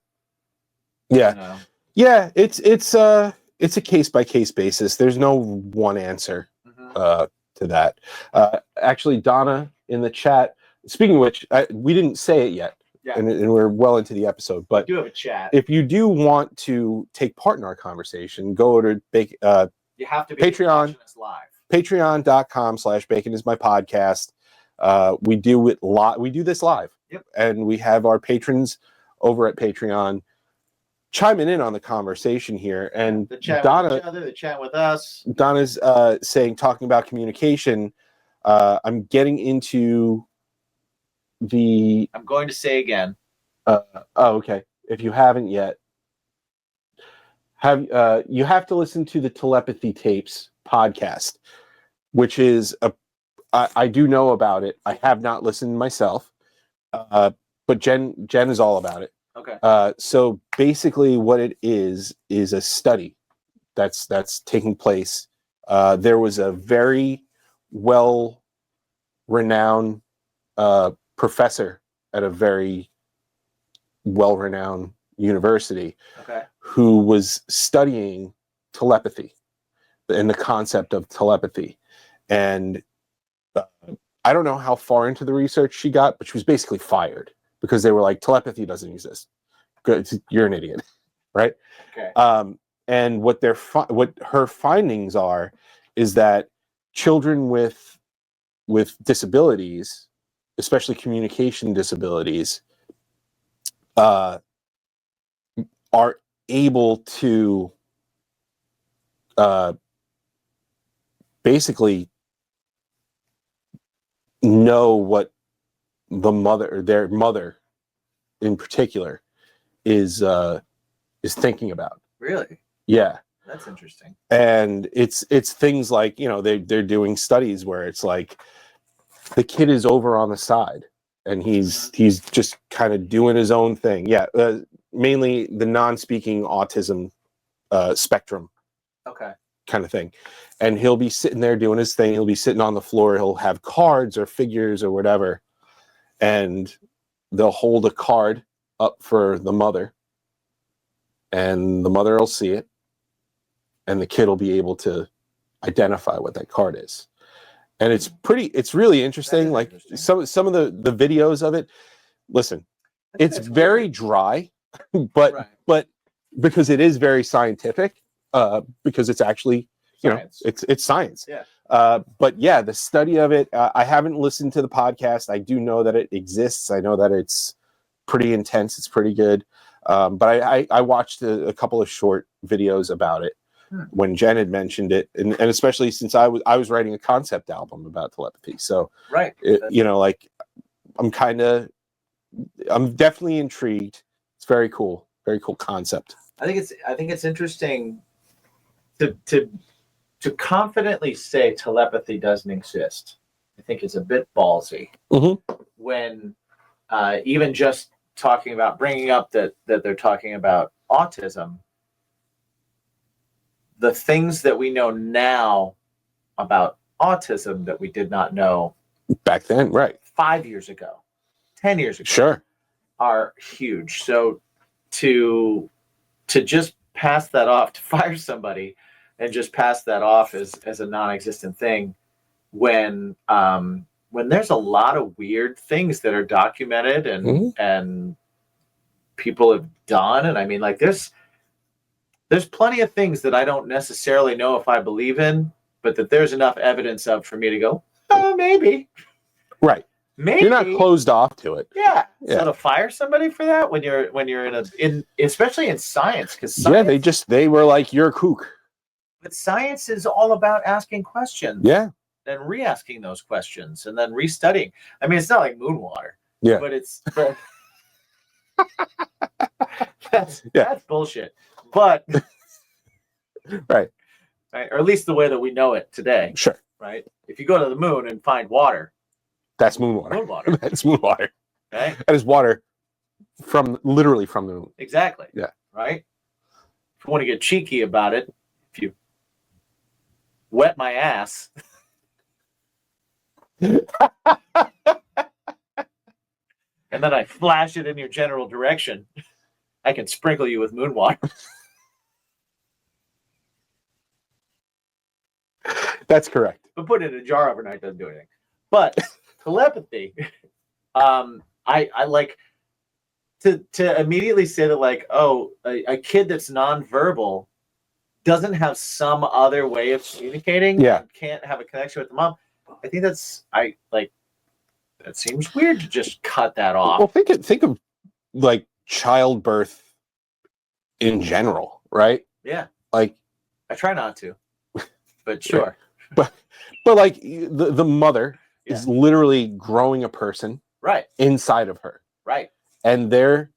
You know? Yeah. It's a case by case basis. There's no one answer to that. Actually, Donna in the chat. Speaking of which, we didn't say it yet, and we're well into the episode. But We do have a chat. If you do want to take part in our conversation, go to you have to be Patreon live. Patreon.com/Bacon is my podcast. We do it live. We do this live. Yep. And we have our patrons over at Patreon chiming in on the conversation here. And the chat Donna, with each other, the chat with us. Donna's talking about communication. I'm getting into I'm going to say again. Okay. If you haven't yet, you have to listen to the Telepathy Tapes podcast, which is I do know about it. I have not listened myself, but Jen is all about it. Okay. So basically, what it is a study that's taking place. There was a very well-renowned professor at a very well-renowned university who was studying telepathy and the concept of telepathy. And I don't know how far into the research she got, but she was basically fired because they were like, telepathy doesn't exist. Good, you're an idiot, right? Okay. And what her findings are is that children with disabilities, especially communication disabilities, are able to basically know what their mother in particular is thinking about. Really? Yeah. That's interesting. And it's things like, they're doing studies where it's like the kid is over on the side and he's just kind of doing his own thing. Yeah. Mainly the non-speaking autism spectrum. Okay. Kind of thing. And he'll be sitting there doing his thing. He'll be sitting on the floor. He'll have cards or figures or whatever. And they'll hold a card up for the mother. And the mother will see it. And the kid will be able to identify what that card is. And it's really interesting. Like some of the videos of it, listen, it's very dry, but because it is very scientific, because it's actually, it's science. Yeah. But yeah, the study of it, I haven't listened to the podcast. I do know that it exists. I know that it's pretty intense. It's pretty good. But I watched a couple of short videos about it when Jen had mentioned it, and especially since I was writing a concept album about telepathy. So I'm definitely intrigued. It's very cool concept. I think it's interesting to confidently say telepathy doesn't exist. I think it's a bit ballsy when even just talking about bringing up that they're talking about autism. The things that we know now about autism that we did not know back then, right? 5 years ago, 10 years ago, sure, are huge. So to just pass that off, to fire somebody and just pass that off as a non-existent thing when there's a lot of weird things that are documented and people have done. And I mean, like there's plenty of things that I don't necessarily know if I believe in, but that there's enough evidence of for me to go, oh, maybe. Right. Maybe You're not closed off to it. Yeah. Yeah. So to fire somebody for that when you're in especially in science, because Yeah, they were like, you're a kook. but science is all about asking questions. Yeah. And re-asking those questions and then restudying. I mean, it's not like moon water. Yeah. But Yeah. that's bullshit. But Right. right, or at least the way that we know it today. Sure. Right? If you go to the moon and find water, That's moon water. moon water. That's moon water. Right? That is water literally from the moon. Exactly. Yeah. Right? If you want to get cheeky about it, if you wet my ass and then I flash it in your general direction, I can sprinkle you with moon water. That's correct. But put it in a jar overnight doesn't do anything. But telepathy, I like to immediately say that, like, oh, a kid that's nonverbal doesn't have some other way of communicating. Yeah. Can't have a connection with the mom. I think that seems weird to just cut that off. Well, think of like childbirth in general, right? Yeah. Like, I try not to, but sure. but like the mother is literally growing a person Right. inside of her. Right. And there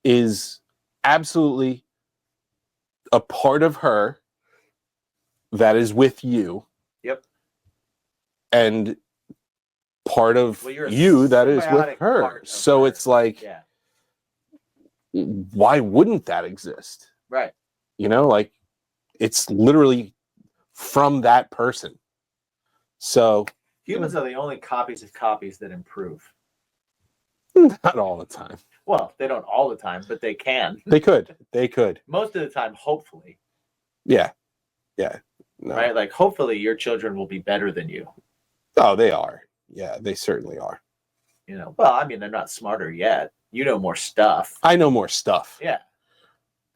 is absolutely a part of her that is with you. Yep. And part of you're a you that is with symbiotic her. part of So her. it's like, Yeah. why wouldn't that exist? Right. You know, like it's literally from that person. So Humans are the only copies of copies that improve. not all the time. Well, they don't all the time, but they can. They could. Most of the time, hopefully. Yeah. Yeah. No. Right? Like, hopefully your children will be better than you. Oh, they are. Yeah, they certainly are. You know, well, I mean, they're not smarter yet. You know more stuff. I know more stuff. Yeah.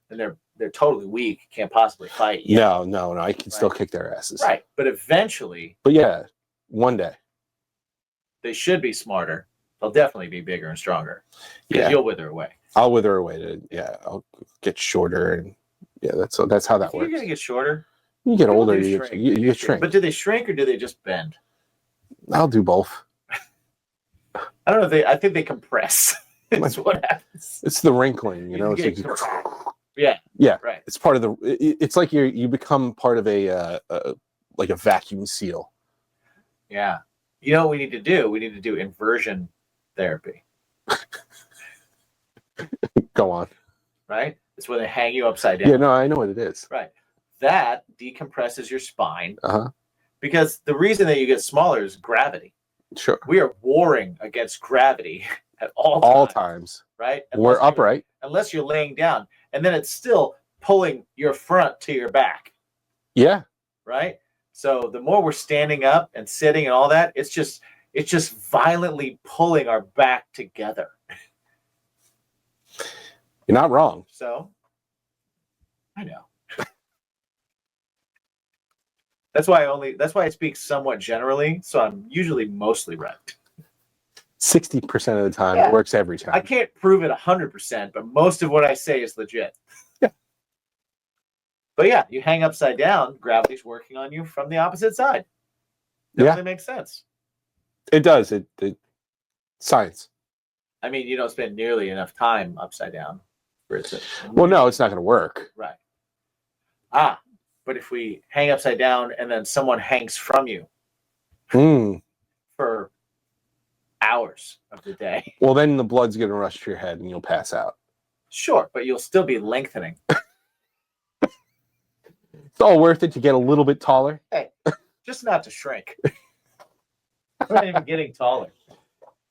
And they're totally weak, can't possibly fight yet. No. I can still kick their asses. Right. But eventually, But yeah, one day. they should be smarter. They'll definitely be bigger and stronger. Because Yeah. you'll wither away. I'll wither away I'll get shorter and that's how that You're works. going to get shorter. You get People older, do you shrink. get shrink. But do they shrink or do they just bend? I'll do both. I don't know. I think they compress. That's what happens. It's the wrinkling, you know. You It's get- like, Yeah. yeah, Right. it's part of the. It's like you become part of a like a vacuum seal. Yeah. You know what we need to do? We need to do inversion therapy. Go on. Right? It's where they hang you upside down. Yeah, no, I know what it is. Right. That decompresses your spine. Uh huh. Because the reason that you get smaller is gravity. Sure. We are warring against gravity at all times. right? We're Unless you're- upright. Unless you're laying down. And then it's still pulling your front to your back, Yeah. right? So the more we're standing up and sitting and all that, it's just violently pulling our back together. You're not wrong. So I know. That's why I speak somewhat generally. So I'm usually mostly right. 60% of the time, Yeah. it works every time. I can't prove it 100%, but most of what I say is legit. Yeah. But yeah, you hang upside down, gravity's working on you from the opposite side. That Yeah. really makes sense. It does. It science. I mean, you don't spend nearly enough time upside down for it to. Well, no, it's not going to work. Right. But if we hang upside down and then someone hangs from you Mm. for hours of the day, Well, then the blood's going to rush to your head and you'll pass out. sure, but you'll still be lengthening. It's all worth it to get a little bit taller. Just not to shrink. We're not even getting taller.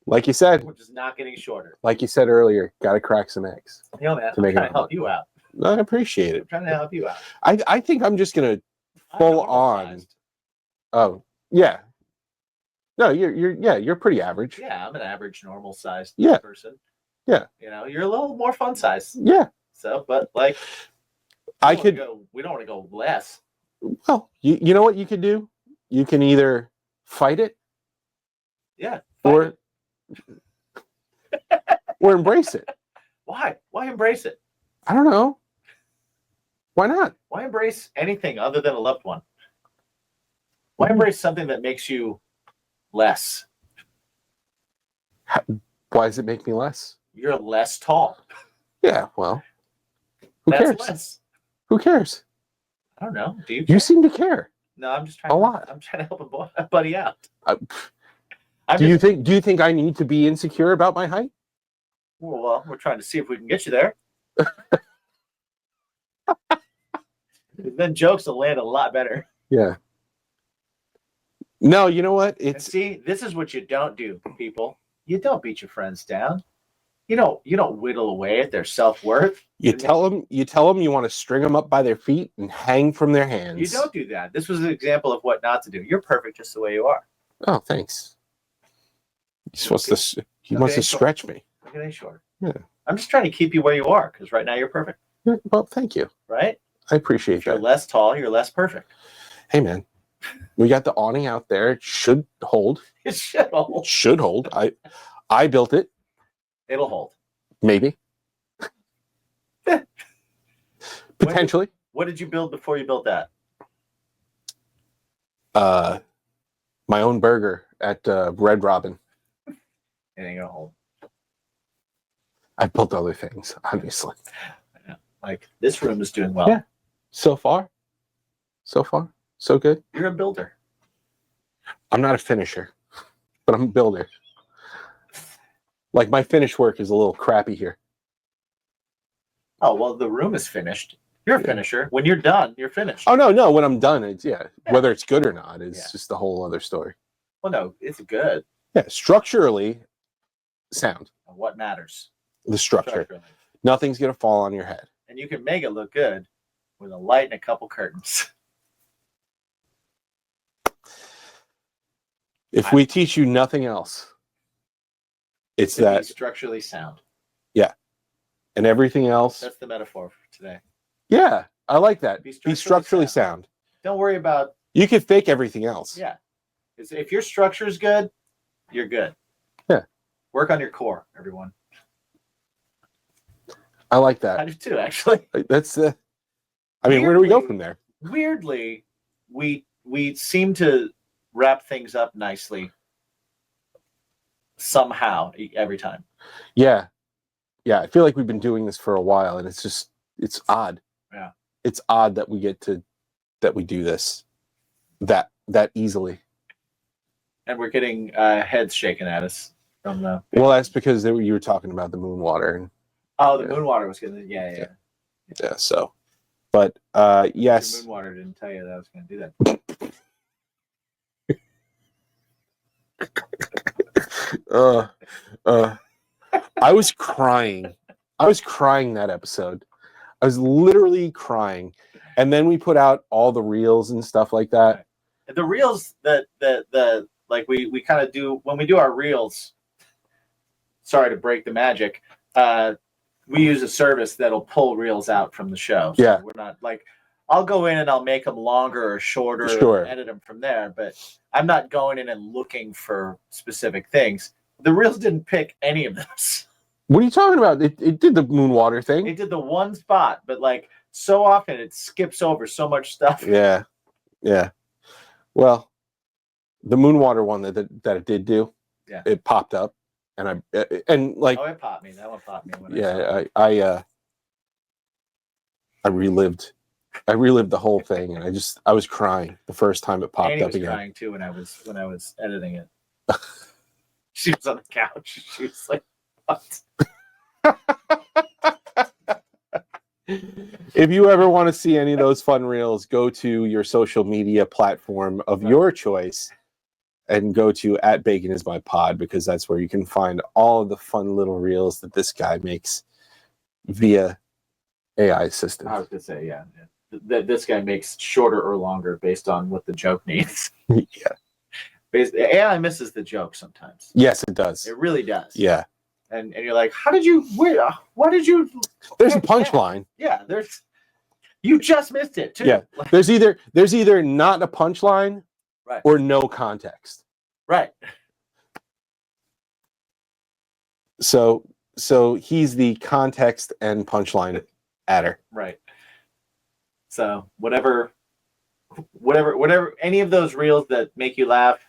Like you said, We're just not getting shorter. earlier, got to crack some eggs. You know, man, To I'm make trying it to help you out. I appreciate it. I'm trying to help you out. I think I'm just going to I'm full normal on. sized. Oh, yeah. No, you're pretty average. Yeah, I'm an average, normal sized Yeah. person. Yeah. You know, you're a little more fun size. Yeah. So, but like, I we don't could, wanna we don't want to go less. well, you know what you could do? You can either fight it Yeah. or fight it. Or embrace it. Why? Why embrace it? I don't know. Why not? Why embrace anything other than a loved one? Why embrace something that makes you less? Why does it make me less? You're less tall. Yeah, well, who That's cares? less. Who cares? I don't know. Do you? You care? seem to care. No, I'm just trying. A lot. I'm trying to help a buddy out. Do you think I need to be insecure about my height? Well, we're trying to see if we can get you there. Then jokes will land a lot better. Yeah. No, you know what? And see, this is what you don't do, people. You don't beat your friends down. You don't whittle away at their self-worth. You tell them you want to string them up by their feet and hang from their hands. You don't do that. This was an example of what not to do. You're perfect just the way you are. Oh, thanks. He wants to stretch me. Look at short. Yeah. I'm just trying to keep you where you are because right now you're perfect. Yeah, well, thank you. Right? I appreciate If you're that. less tall, you're less perfect. Hey, man, we got the awning out there. It should hold. It should hold. It should hold. I built it. It'll hold. Maybe. Potentially. What did you build before you built that? My own burger at Red Robin. It ain't gonna hold. I built other things, obviously. Like this room is doing well. Yeah. So far, so good. You're a builder. I'm not a finisher, but I'm a builder. Like my finish work is a little crappy here. Oh, well, the room is finished. You're a finisher. When you're done, you're finished. Oh, no. When I'm done, it's, whether it's good or not is just a whole other story. Well, no, it's good. Yeah, structurally sound. What matters? The structure. Nothing's going to fall on your head. And you can make it look good with a light and a couple curtains. If we teach you nothing else, it's To be that. structurally sound. Yeah. And everything else. That's the metaphor for today. Yeah, I like that. Be Be structurally sound. Don't worry about. You can fake everything else. Yeah. If your structure is good, you're good. Yeah. Work on your core, everyone. I like I that. do too, actually. That's where do we go from there? Weirdly, we seem to wrap things up nicely somehow every time. Yeah. I feel like we've been doing this for a while, and it's odd. Yeah. It's odd that we do this that easily. And we're getting heads shaken at us from the. Well, that's because you were talking about the moon water and The moon water was gonna. Yeah. so, but yes. The moon water didn't tell you that I was gonna do that. I was crying. That episode. I was literally crying. And then we put out all the reels and stuff like that. The reels that like we kind of do when we do our reels. Sorry to break the magic. We use a service that'll pull reels out from the show. So yeah. We're not like I'll go in and I'll make them longer or shorter Sure. and edit them from there, but I'm not going in and looking for specific things. The reels didn't pick any of those. What are you talking about? It did the moon water thing. It did the one spot, but like so often it skips over so much stuff. Yeah. Well, the moon water one that it did do, it popped up, and it popped me. That one popped me. When I relived the whole thing, and I was crying the first time it popped Annie up was again. crying too when I was editing it. She was on the couch. She was like, "What?" If you ever want to see any of those fun reels, go to your social media platform of your choice and go to @BaconIsMyPod, because that's where you can find all of the fun little reels that this guy makes via AI system. I was gonna say, that this guy makes shorter or longer based on what the joke needs. Yeah. AI misses the joke sometimes. Yes, it does. It really does. Yeah. And you're like, what did you? There's a punchline. Yeah, you just missed it too. Yeah. There's either not a punchline, right, or no context. Right. So he's the context and punchline adder. Right. So whatever, any of those reels that make you laugh,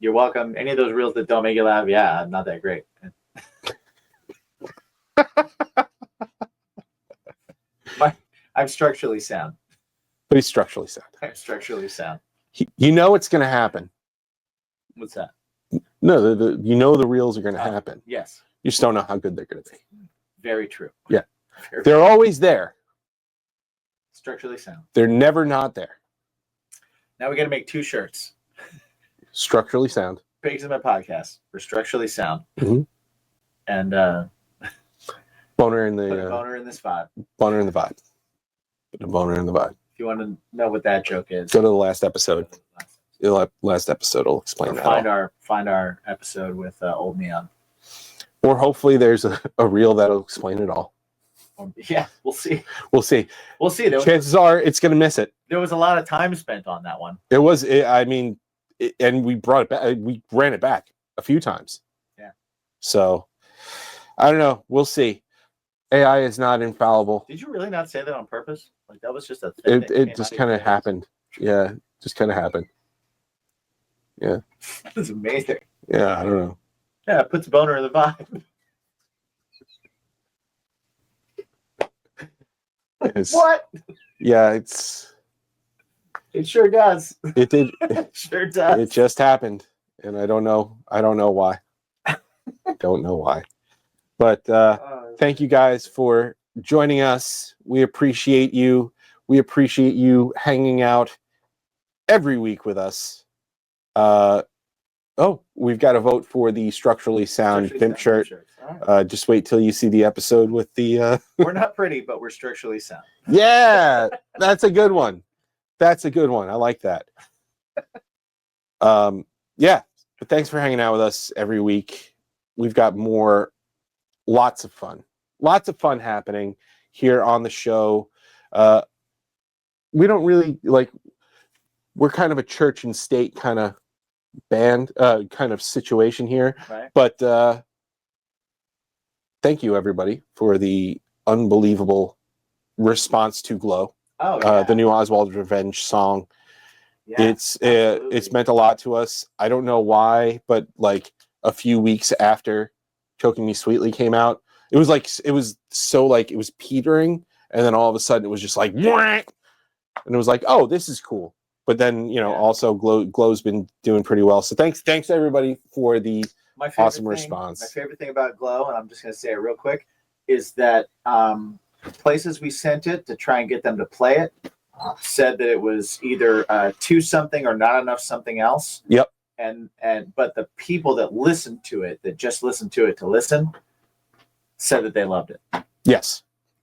you're welcome. Any of those reels that don't make you laugh, yeah, not that great. I'm structurally sound. But he's structurally sound. I'm structurally sound. You know it's going to happen. What's that? No, you know the reels are going to happen. Yes. You just don't know how good they're going to be. Very true. Yeah. Very They're always there. structurally sound. They're never not there. Now we got to make 2 shirts. Structurally sound. Pigs in my podcast. We're structurally sound. Mhm. And Boner in put a the boner in this vibe. boner in the vibe. Put a boner in the vibe. If you want to know what that joke is, Go to the last episode. The last episode will explain that. Find our episode with Old Neon. Or hopefully there's a reel that'll explain it all. Yeah, we'll see. We'll see. We'll see. Chances are it's going to miss it. There was a lot of time spent on that one. It was. And we brought it back. We ran it back a few times. Yeah. So I don't know. We'll see. AI is not infallible. Did you really not say that on purpose? Like that was just a thing. It just kind of happened. Yeah, just kind of happened. Yeah. That's amazing. Yeah, I don't know. Yeah, it puts boner in the vibe. What? Yeah, It sure does. it did. It sure does. It just happened, and I don't know why. Don't know why. But thank you guys for joining us. We appreciate you. We appreciate you hanging out every week with us. We've got to vote for the structurally sound pimp shirt. Right. Just wait till you see the episode with the. We're not pretty, but we're structurally sound. Yeah, that's a good one. That's a good one. I like that. Yeah, but thanks for hanging out with us every week. We've got lots of fun happening here on the show. We don't really we're kind of a church and state kind of band, kind of situation here. Right. But thank you everybody for the unbelievable response to Glow. Oh, yeah. The new Oswald Revenge song. Yeah, It's absolutely. meant a lot to us. I don't know why, but a few weeks after Choking Me Sweetly came out, it was it was petering, and then all of a sudden it was just like, "Mwah!" And it was like, oh, this is cool. But then also Glow's been doing pretty well. So thanks everybody for the awesome response. My favorite thing about Glow, and I'm just going to say it real quick, is that places we sent it to try and get them to play it said that it was either too something or not enough something else. Yep. But the people that listened to it, that just listened to it to listen, said that they loved it. Yes.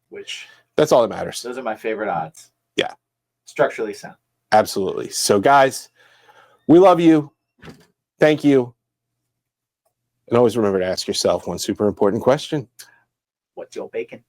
Which that's all that matters. Those are my favorite odds. Yeah. Structurally sound. Absolutely. So guys, we love you. Thank you. And always remember to ask yourself one super important question. What's your bacon?